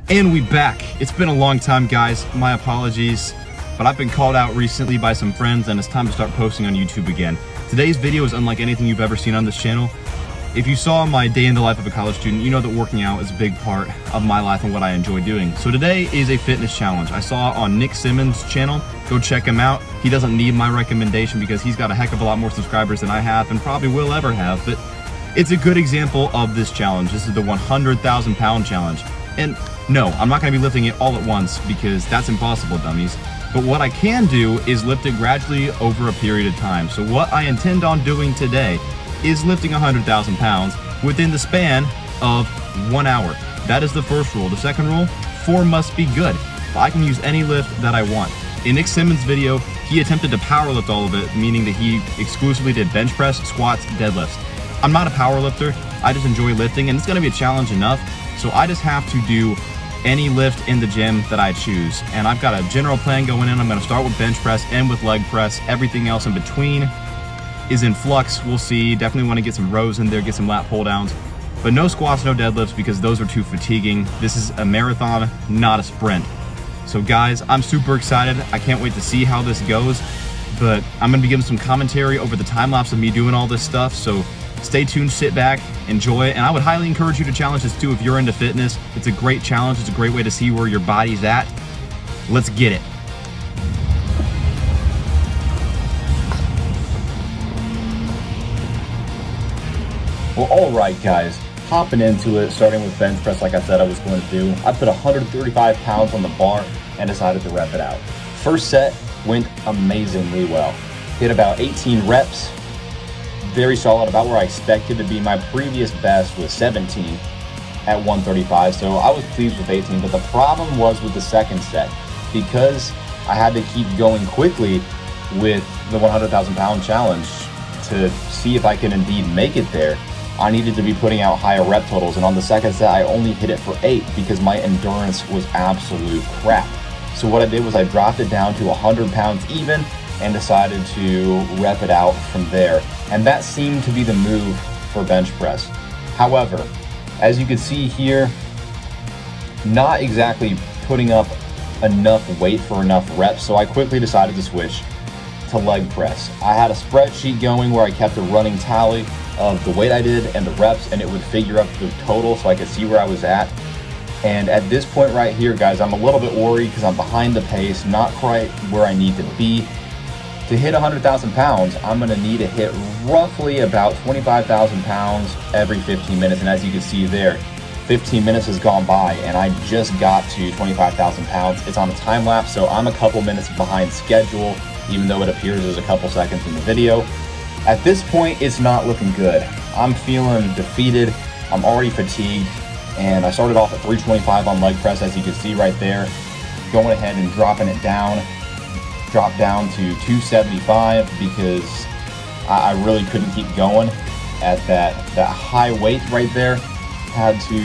And we back. It's been a long time, guys. My apologies, but I've been called out recently by some friends and it's time to start posting on YouTube again. Today's video is unlike anything you've ever seen on this channel. If you saw my day in the life of a college student, you know that working out is a big part of my life and what I enjoy doing. So today is a fitness challenge. I saw on Nick Simmons' channel. Go check him out. He doesn't need my recommendation because he's got a heck of a lot more subscribers than I have and probably will ever have, but it's a good example of this challenge. This is the 100,000 pound challenge. And no, I'm not gonna be lifting it all at once because that's impossible, dummies. But what I can do is lift it gradually over a period of time. So what I intend on doing today is lifting 100,000 pounds within the span of 1 hour. That is the first rule. The second rule, form must be good. I can use any lift that I want. In Nick Simmons' video, he attempted to power lift all of it, meaning that he exclusively did bench press, squats, deadlifts. I'm not a power lifter, I just enjoy lifting, and it's gonna be a challenge enough, so I just have to do any lift in the gym that I choose. And I've got a general plan going in. I'm gonna start with bench press and with leg press. Everything else in between is in flux. We'll see. Definitely wanna get some rows in there, get some lat pull downs, but no squats, no deadlifts because those are too fatiguing. This is a marathon, not a sprint. So guys, I'm super excited. I can't wait to see how this goes, but I'm gonna be giving some commentary over the time lapse of me doing all this stuff. So stay tuned, sit back, enjoy it, and I would highly encourage you to challenge this too if you're into fitness. It's a great challenge. It's a great way to see where your body's at. Let's get it. Well, all right, guys, hopping into it, starting with bench press like I said I was going to do. I put 135 pounds on the bar and decided to rep it out. First set went amazingly well. Hit about 18 reps. Very solid, about where I expected to be. My previous best was 17 at 135, so I was pleased with 18, but the problem was with the second set. Because I had to keep going quickly with the 100,000 pound challenge to see if I can indeed make it there, I needed to be putting out higher rep totals, and on the second set I only hit it for 8 because my endurance was absolute crap. So what I did was I dropped it down to 100 pounds even and decided to rep it out from there. And that seemed to be the move for bench press. However, as you can see here, not exactly putting up enough weight for enough reps, so I quickly decided to switch to leg press. I had a spreadsheet going where I kept a running tally of the weight I did and the reps, and it would figure up the total so I could see where I was at. And at this point right here, guys, I'm a little bit worried because I'm behind the pace, not quite where I need to be. To hit 100,000 pounds, I'm gonna need to hit roughly about 25,000 pounds every 15 minutes. And as you can see there, 15 minutes has gone by and I just got to 25,000 pounds. It's on a time lapse, so I'm a couple minutes behind schedule, even though it appears there's a couple seconds in the video. At this point, it's not looking good. I'm feeling defeated, I'm already fatigued, and I started off at 325 on leg press, as you can see right there, going ahead and dropping it down. Dropped down to 275 because I really couldn't keep going at that high weight right there. Had to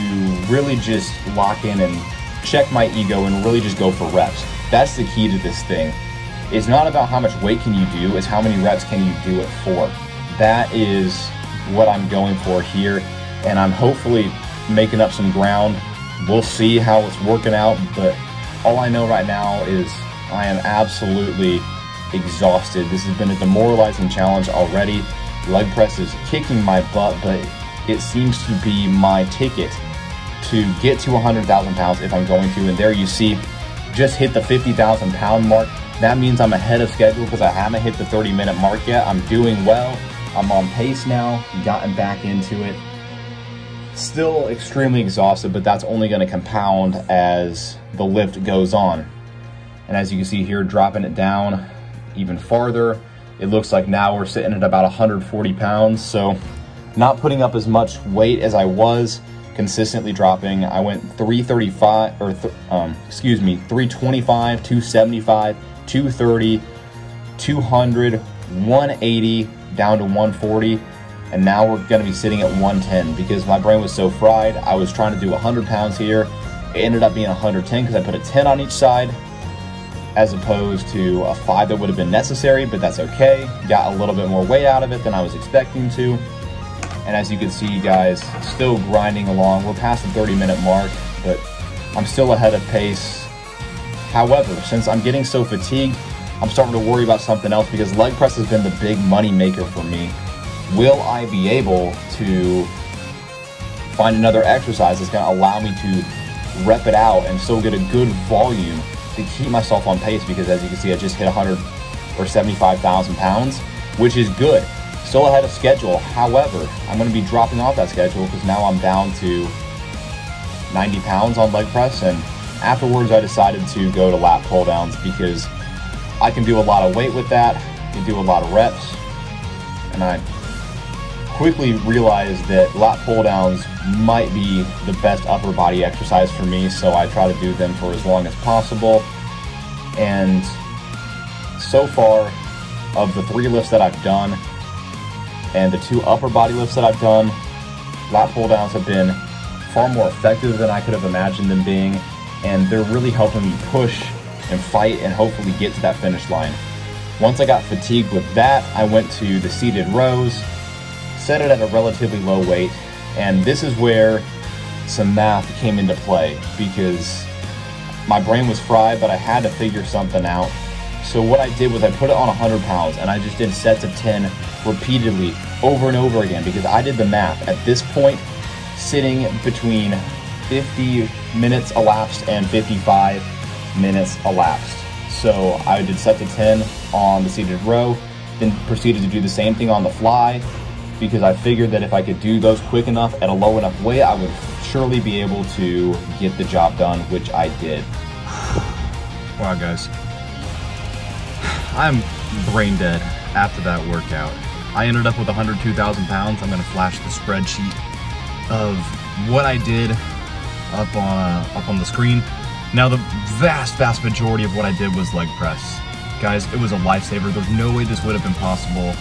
really just lock in and check my ego and really just go for reps. That's the key to this thing. It's not about how much weight can you do, it's how many reps can you do it for. That is what I'm going for here, and I'm hopefully making up some ground. We'll see how it's working out, but all I know right now is I am absolutely exhausted. This has been a demoralizing challenge already. Leg press is kicking my butt, but it seems to be my ticket to get to 100,000 pounds if I'm going to. And there you see, just hit the 50,000 pound mark. That means I'm ahead of schedule because I haven't hit the 30-minute mark yet. I'm doing well. I'm on pace now, gotten back into it. Still extremely exhausted, but that's only going to compound as the lift goes on. And as you can see here, dropping it down even farther, it looks like now we're sitting at about 140 pounds. So not putting up as much weight as I was, consistently dropping. I went 335, or 325, 275, 230, 200, 180, down to 140. And now we're gonna be sitting at 110 because my brain was so fried. I was trying to do 100 pounds here. It ended up being 110 because I put a 10 on each side, as opposed to a 5 that would have been necessary, but that's okay. Got a little bit more weight out of it than I was expecting to. And as you can see, guys, still grinding along. We're past the 30-minute mark, but I'm still ahead of pace. However, since I'm getting so fatigued, I'm starting to worry about something else because leg press has been the big money maker for me. Will I be able to find another exercise that's going to allow me to rep it out and still get a good volume to keep myself on pace? Because as you can see, I just hit 100 or 75,000 pounds, which is good. Still ahead of schedule. However, I'm going to be dropping off that schedule because now I'm down to 90 pounds on leg press, and afterwards I decided to go to lat pull downs because I can do a lot of weight with that, I can do a lot of reps, and I quickly realized that lat pull downs might be the best upper body exercise for me, so I try to do them for as long as possible. And so far, of the 3 lifts that I've done and the 2 upper body lifts that I've done, lat pull downs have been far more effective than I could have imagined them being, and they're really helping me push and fight and hopefully get to that finish line. Once I got fatigued with that, I went to the seated rows, set it at a relatively low weight, and this is where some math came into play because my brain was fried, but I had to figure something out. So what I did was I put it on 100 pounds and I just did sets of 10 repeatedly over and over again because I did the math. At this point, sitting between 50 minutes elapsed and 55 minutes elapsed. So I did sets of 10 on the seated row, then proceeded to do the same thing on the fly because I figured that if I could do those quick enough at a low enough weight, I would surely be able to get the job done, which I did. Wow, guys. I'm brain dead after that workout. I ended up with 102,000 pounds. I'm gonna flash the spreadsheet of what I did up on the screen. Now the vast majority of what I did was leg press. Guys, it was a lifesaver. There's no way this would have been possible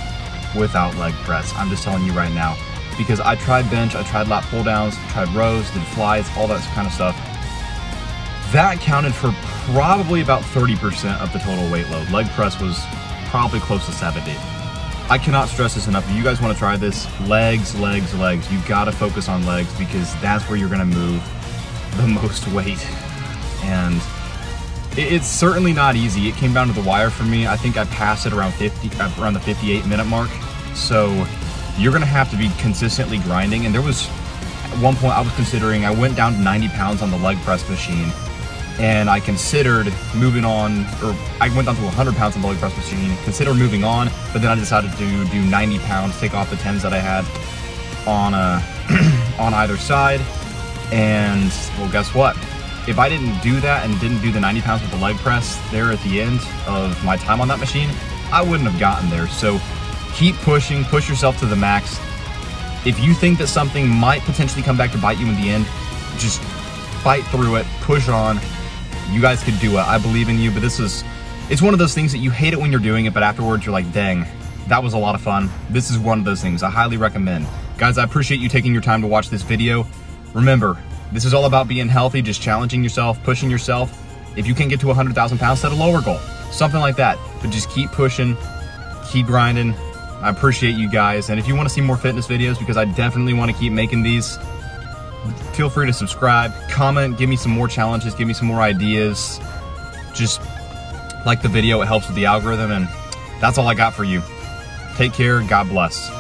without leg press. I'm just telling you right now. Because I tried bench, I tried lat pull downs, tried rows, did flies, all that kind of stuff. That counted for probably about 30% of the total weight load. Leg press was probably close to 70. I cannot stress this enough. If you guys want to try this, legs, legs, legs. You gotta focus on legs because that's where you're gonna move the most weight. And it's certainly not easy. It came down to the wire for me. I think I passed it around the 58-minute mark. So you're gonna have to be consistently grinding. And there was, at one point I was considering, I went down to 90 pounds on the leg press machine and I considered moving on, or I went down to 100 pounds on the leg press machine, considered moving on, but then I decided to do 90 pounds, take off the 10s that I had on, on either side. And well, guess what? If I didn't do that and didn't do the 90 pounds with the leg press there at the end of my time on that machine, I wouldn't have gotten there. So keep pushing, push yourself to the max. If you think that something might potentially come back to bite you in the end, just fight through it, push on. You guys could do it. I believe in you, but it's one of those things that you hate it when you're doing it, but afterwards you're like, dang, that was a lot of fun. This is one of those things I highly recommend. Guys, I appreciate you taking your time to watch this video. Remember, this is all about being healthy, just challenging yourself, pushing yourself. If you can't get to 100,000 pounds, set a lower goal, something like that. But just keep pushing, keep grinding. I appreciate you guys. And if you want to see more fitness videos, because I definitely want to keep making these, feel free to subscribe, comment, give me some more challenges, give me some more ideas. Just like the video, it helps with the algorithm, and that's all I got for you. Take care, God bless.